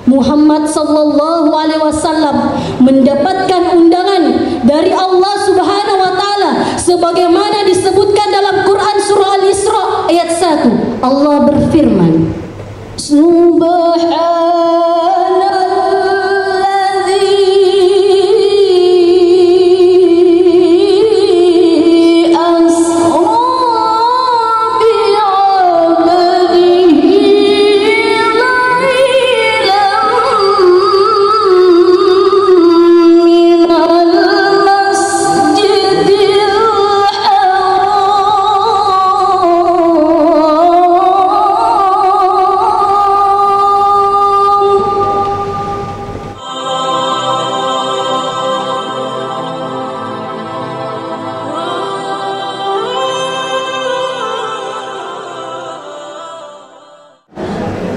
Muhammad sallallahu alaihi wasallam mendapatkan undangan dari Allah Subhanahu wa taala sebagaimana disebutkan dalam Quran surah Al-Isra ayat 1. Allah berfirman,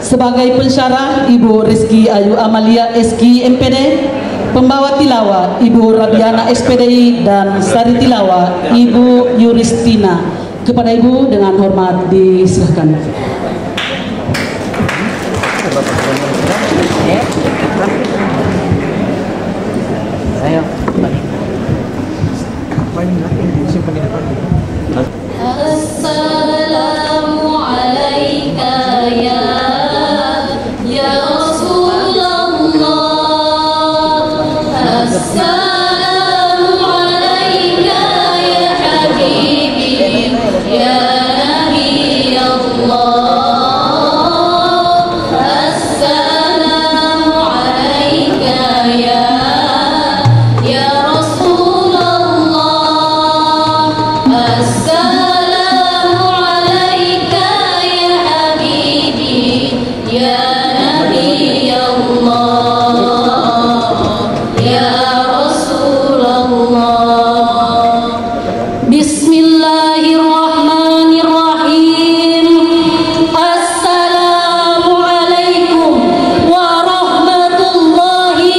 sebagai pensyarah Ibu Rizky Ayu Amalia SK MPD, pembawa tilawah Ibu Rabiana SPDI, dan sari tilawah Ibu Yuristina. Kepada Ibu dengan hormat diserahkan. Assalamu alayka ya Rasulullah, assalamu alayka ya habibi ya Nabi Allah, assalamu alayka ya Rasulullah, assalamu alayka ya habibi ya Nabi Allah, ya Rasulullah. Bismillahirrahmanirrahim. Assalamualaikum warahmatullahi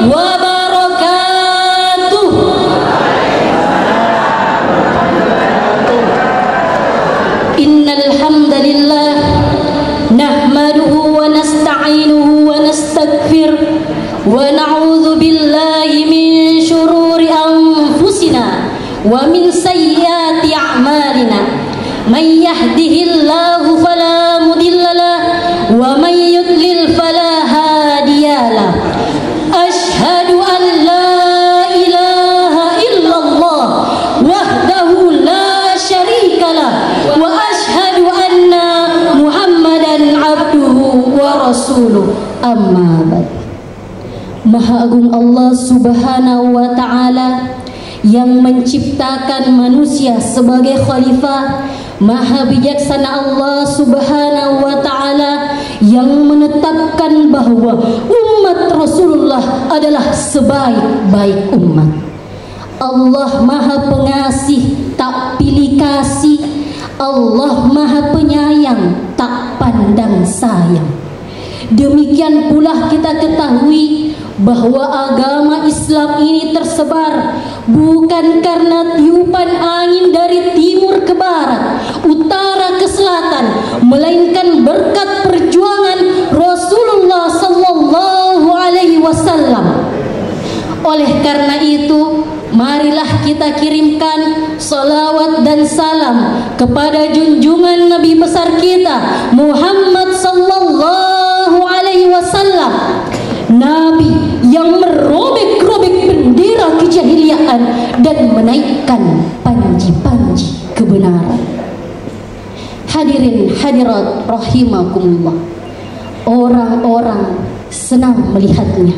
wabarakatuh. Innal hamdalillah nahmaduhu wa nasta'inuhu wa nastaghfir wa na'udzu billahi min syururi anfusina wa min sayyiati a'malina. May yahdihillahu fala mudhillalah wa may yudlil fala hadiyalah. Asyhadu an la ilaha illallah wahdahu la syarikalah wa asyhadu anna Muhammadan abduhu wa rasuluh. Amma ba'd. Maha Agung Allah Subhanahu wa ta'ala yang menciptakan manusia sebagai khalifah, maha bijaksana Allah Subhanahu wa ta'ala yang menetapkan bahwa umat Rasulullah adalah sebaik-baik umat. Allah maha pengasih tak pilih kasih, Allah maha penyayang tak pandang sayang. Demikian pula kita ketahui bahwa agama Islam ini tersebar bukan karena tiupan angin dari timur ke barat, utara ke selatan, melainkan berkat perjuangan Rasulullah sallallahu alaihi wasallam. Oleh karena itu, marilah kita kirimkan salawat dan salam kepada junjungan Nabi besar kita Muhammad sallallahu alaihi wasallam, Nabi yang merobek-robek bendera kejahiliaan dan menaikkan panji-panji kebenaran. Hadirin hadirat rahimakumullah, orang-orang senang melihatnya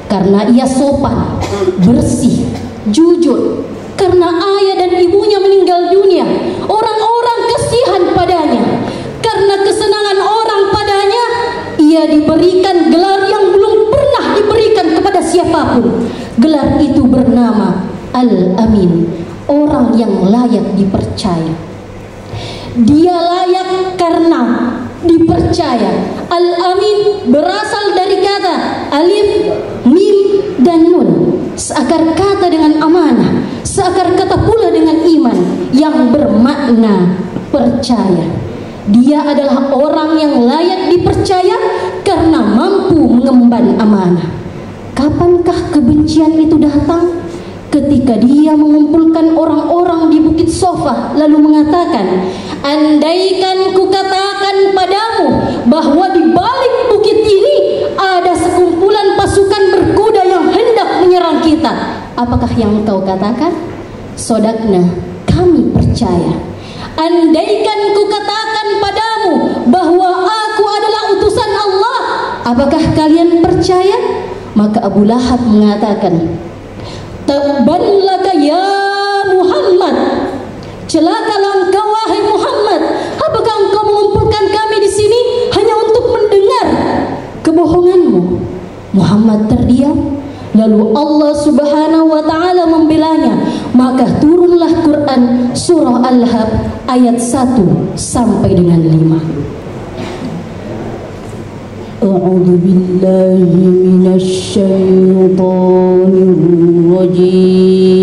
karena ia sopan, bersih, jujur. Karena ayah dan ibunya meninggal dunia, orang-orang kasihan padanya. Karena kesenangan orang padanya, ia diberikan gelar yang belum pernah diberikan kepada siapapun. Gelar itu bernama Al-Amin, orang yang layak dipercaya. Dia layak karena dipercaya. Al-Amin berasal dari kata alif, mim, dan nun. Seakar kata dengan amanah, seakar kata pula dengan iman yang bermakna percaya. Dia adalah orang yang layak dipercaya karena mampu amanah. Kapankah kebencian itu datang? Ketika dia mengumpulkan orang-orang di Bukit Sofa lalu mengatakan, andaikan kukatakan padamu bahwa di balik bukit ini ada sekumpulan pasukan berkuda yang hendak menyerang kita, apakah yang engkau katakan? Sodakna, kami percaya. Andaikan kukatakan padamu bahwa aku adalah utusan Allah, apakah kalian percaya? Maka Abu Lahab mengatakan, tabban laka ya Muhammad, celakalah engkau wahai Muhammad, apakah engkau mengumpulkan kami di sini hanya untuk mendengar kebohonganmu? Muhammad terdiam, lalu Allah Subhanahu wa taala membelanya, maka turunlah Quran surah Al-Lahab ayat 1 sampai dengan 5. A'udzu billahi minasy syaithanir rajim.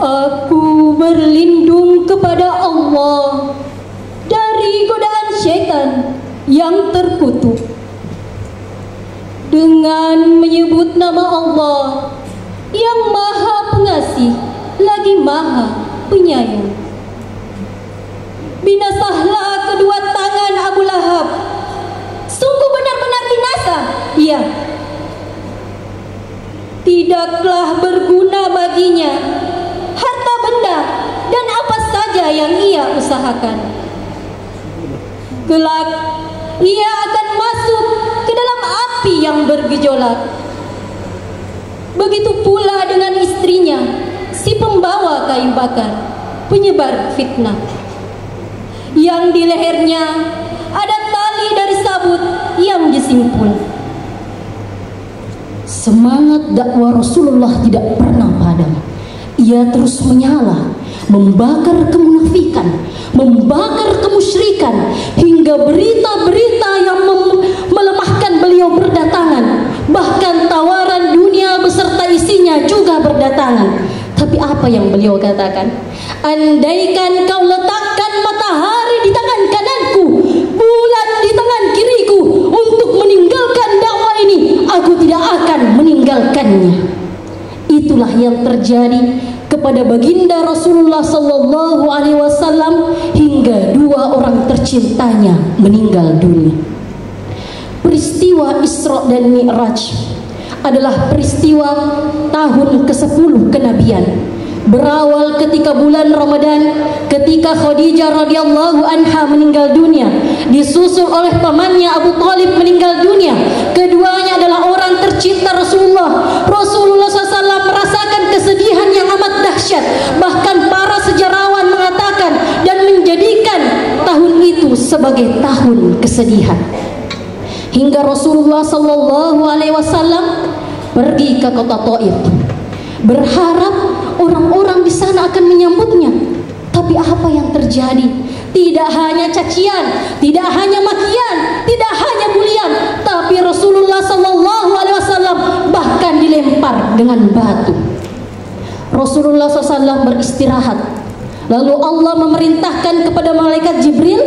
Aku berlindung kepada Allah dari godaan syaitan yang terkutuk dengan menyebut nama Allah yang Maha Pengasih lagi Maha Penyayang. Binasahlah kedua tangan Abu Lahab, sungguh benar-benar binasa. Iya, tidaklah berguna baginya harta benda dan apa saja yang ia usahakan. Kelak ia akan masuk ke dalam api yang bergejolak. Begitu pula dengan istrinya, si pembawa kayu bakar, penyebar fitnah, yang di lehernya ada tali dari sabut yang disimpul. Semangat dakwah Rasulullah tidak pernah padam. Ia terus menyala, membakar kemunafikan, membakar kemusyrikan, hingga berita-berita yang melemahkan beliau berdatangan. Bahkan tawaran dunia beserta isinya juga berdatangan. Tapi apa yang beliau katakan? Andaikan kau letakkan matahari di tangan kananku, bulan di tangan kiriku untuk meninggalkan dakwah ini, aku tidak akan meninggalkannya. Itulah yang terjadi kepada baginda Rasulullah sallallahu alaihi wasallam hingga 2 orang tercintanya meninggal dunia. Peristiwa Isra dan Mi'raj adalah peristiwa tahun ke-10 kenabian. Berawal ketika bulan Ramadan, ketika Khadijah radhiyallahu anha meninggal dunia, disusul oleh pamannya Abu Thalib meninggal dunia. Keduanya adalah orang tercinta Rasulullah. Rasulullah SAW merasakan kesedihan yang amat dahsyat. Bahkan para sejarawan mengatakan dan menjadikan tahun itu sebagai tahun kesedihan. Hingga Rasulullah SAW pergi ke kota Taif, berharap orang-orang di sana akan menyambutnya. Tapi apa yang terjadi? Tidak hanya cacian, tidak hanya makian, tidak hanya bulian, tapi Rasulullah SAW bahkan dilempar dengan batu. Rasulullah SAW beristirahat. Lalu Allah memerintahkan kepada malaikat Jibril,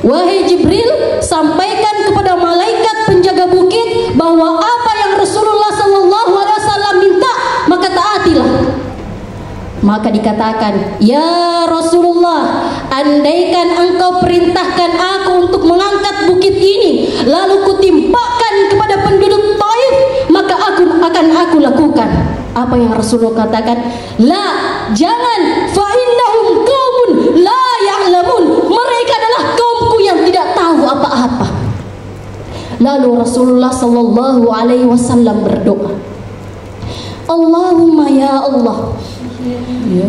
"Wahai Jibril, sampaikan kepada malaikat penjaga bukit bahwa apa yang Rasulullah SAW minta, maka taatilah." Maka dikatakan, "Ya Rasulullah, andaikan engkau perintahkan aku untuk mengangkat bukit ini, lalu kutimpakan kepada penduduk Taif, maka akan aku lakukan." Apa yang Rasulullah katakan? "La, jangan, fa innahum qaumun la ya'lamun." Mereka adalah kaumku yang tidak tahu apa-apa. Lalu Rasulullah sallallahu alaihi wasallam berdoa, "Allahumma ya Allah,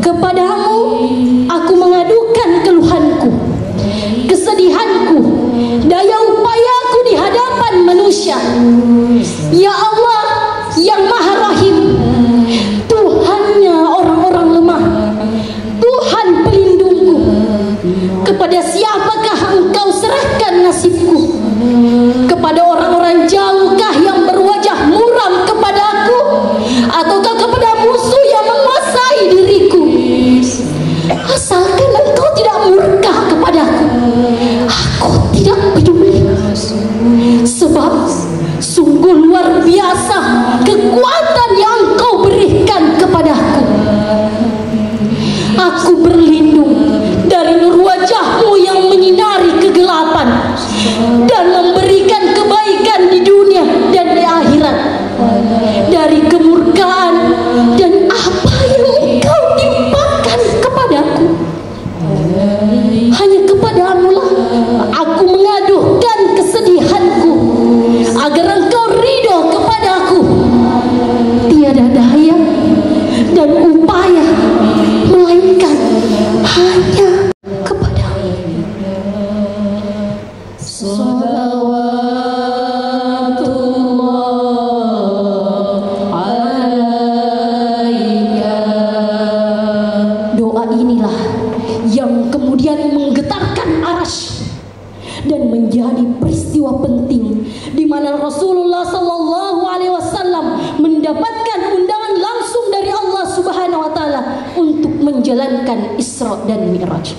kepadamu aku mengadukan keluhanku, kesedihanku, daya upayaku di hadapan manusia. Ya Allah yang Maha Rahim, Tuhannya orang-orang lemah, Tuhan pelindungku. Kepada siapakah engkau serahkan nasibku? Kepada orang-orang jauhkah yang berwajah muram kepadaku, ataukah kepada musuh yang menguasai diriku? Asalkan engkau tidak murka kepadaku, aku tidak peduli. Sebab sungguh luar biasa kekuatan yang engkau berikan kepadaku. Aku berlindung dari nur wajahmu yang menyinari kegelapan dan memberikan kebaikan di dunia dan di akhirat, dari kemurkaan dan apa yang engkau timpakan kepadaku. Hanya kepadamu lah aku mengadukan kesedihanku, agar engkau ridho kepadaku. Tiada daya dan upaya melainkan hanya kepadamu. Doa inilah yang kemudian menggetarkan arasy dan menjadi peristiwa penting di mana Rasulullah SAW mendapatkan undangan langsung dari Allah Subhanahu wa taala untuk menjalankan Isra dan Mi'raj.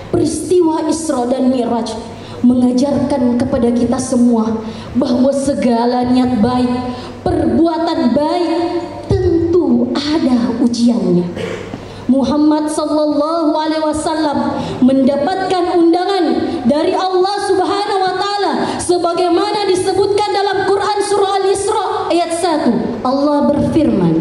Peristiwa Isra dan Mi'raj mengajarkan kepada kita semua bahwa segala niat baik, perbuatan baik tentu ada ujiannya. Muhammad sallallahu alaihi wasallam mendapatkan undangan dari Allah Subhanahu wa taala sebagaimana disebutkan dalam Quran surah Al-Isra ayat 1. Allah berfirman,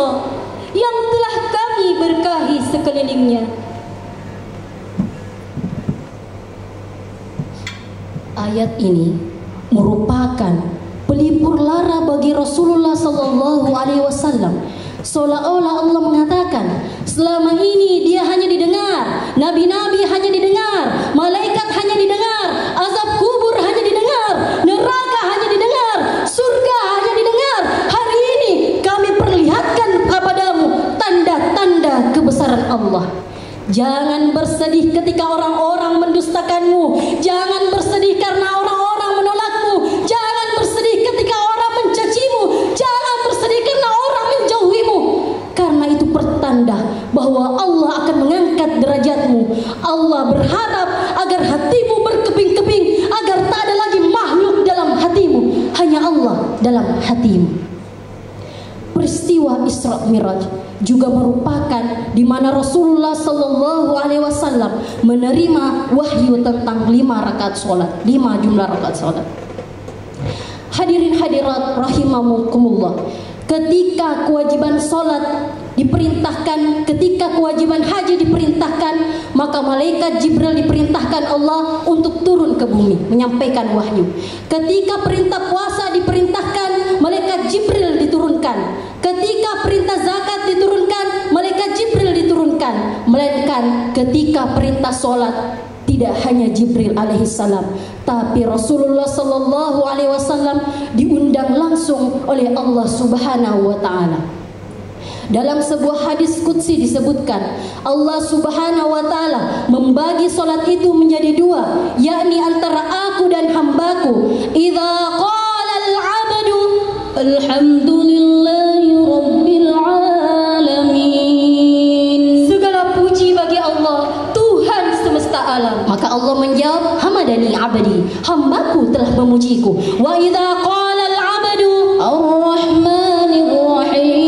Allah yang telah kami berkahi sekelilingnya. Ayat ini merupakan pelipur lara bagi Rasulullah sallallahu alaihi wasallam. Seolah-olah Allah mengatakan, selama ini dia hanya didengar, nabi-nabi hanya didengar, malaikat hanya didengar, azab kubur hanya didengar, neraka hanya didengar, surga hanya didengar. Hari ini kami perlihatkan kepadamu tanda-tanda kebesaran Allah. Jangan bersedih ketika orang-orang mendustakanmu. Jangan bersedih karena orang-orang menolakmu. Jangan bersedih ketika orang mencacimu. Jangan bersedih karena orang menjauhimu. Karena itu pertanda bahwa Allah akan mengangkat derajatmu. Allah berharap agar hatimu berkeping-keping, agar tak ada lagi makhluk dalam hatimu, hanya Allah dalam hatimu. Peristiwa Isra Miraj juga merupakan di mana Rasulullah sallallahu alaihi wasallam menerima wahyu tentang 5 rakaat salat, 5 jumlah rakaat salat. Hadirin hadirat rahimakumullah, ketika kewajiban salat diperintahkan, ketika kewajiban haji diperintahkan, maka malaikat Jibril diperintahkan Allah untuk turun ke bumi menyampaikan wahyu. Ketika perintah puasa diperintahkan, malaikat Jibril diturunkan. Ketika perintah zakat diturunkan, malaikat Jibril diturunkan. Melainkan ketika perintah solat, tidak hanya Jibril alaihissalam, tapi Rasulullah sallallahu alaihi wasallam diundang langsung oleh Allah Subhanahu wa taala. Dalam sebuah hadis qudsi disebutkan, Allah Subhanahu wa taala membagi solat itu menjadi 2, yakni antara aku dan hambaku. Idza qala al-'abdu alhamdulillahi rabbil alamin. Segala puji bagi Allah, Tuhan semesta alam. Maka Allah menjawab, hamadani 'abdi, hambaku telah memujiku. Wa idza qala al-'abdu ar-rahmanir rahim,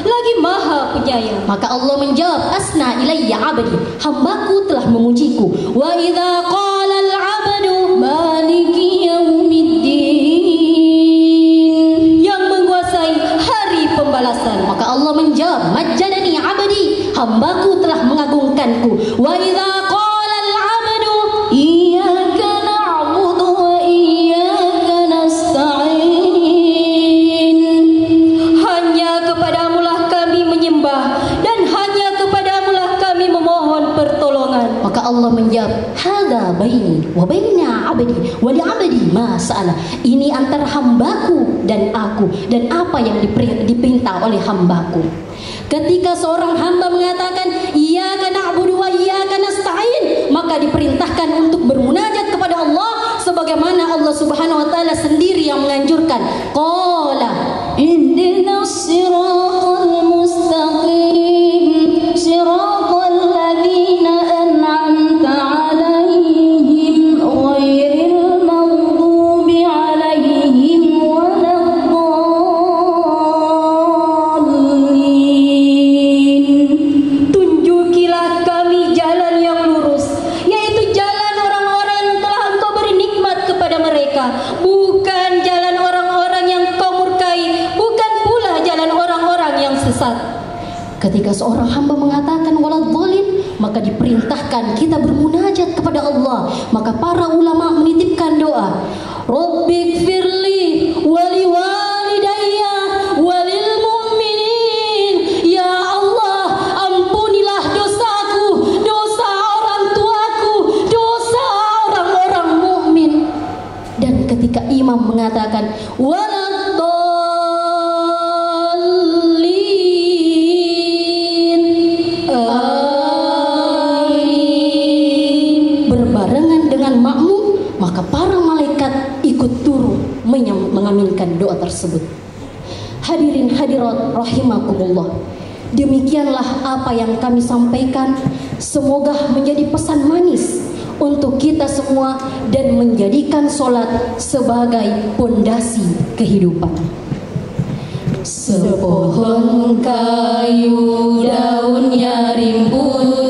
lagi maha penyayang. Maka Allah menjawab, asna ilayya 'abdi, hambaku telah memujiku. Wa idza qala al-'abdu maliki yaumiddin, yang menguasai hari pembalasan. Maka Allah menjawab, majjadani 'abdi, hambaku telah mengagungkanku. Wa idza qala al-'abdu iyyaka na'budu wa iyyaka nasta'in, dan hanya kepadamulah kami memohon pertolongan. Maka Allah menjawab, hadza baini wa baina 'abdi wa li 'abdi ma sa'ala. Ini antara hambaku dan aku, dan apa yang diperintah oleh hambaku. Ketika seorang hamba mengatakan iyyaka na'budu wa iyyaka nasta'in, maka diperintahkan untuk bermunajat kepada Allah, sebagaimana Allah Subhanahu wa taala sendiri yang menganjurkan. Qala ihdinas siratal mustaqim siratal ladzina an'amta 'alaihim ghairil maghdubi 'alaihim waladdallin. Tunjukilah kami jalan yang lurus, yaitu jalan orang-orang yang telah Engkau beri nikmat kepada mereka, bukan jalan orang-orang yang Kau murkai, bukan pula jalan orang-orang yang sesat. Ketika seorang hamba mengatakan waladdallin, maka diperintahkan kita bermunajat kepada Allah. Maka para ulama menitipkan doa, Rabbighfirli wali walidayya walil mu'minin. Ya Allah, ampunilah dosaku, dosa orang tuaku, dosa orang-orang mukmin. Dan ketika imam mengatakan berbarengan dengan makmum, maka para malaikat ikut turun mengaminkan doa tersebut. Hadirin hadirat rahimakumullah, demikianlah apa yang kami sampaikan. Semoga menjadi pesan manis untuk kita semua dan menjadikan solat sebagai pondasi kehidupan. Sepohon kayu daunnya rimbun,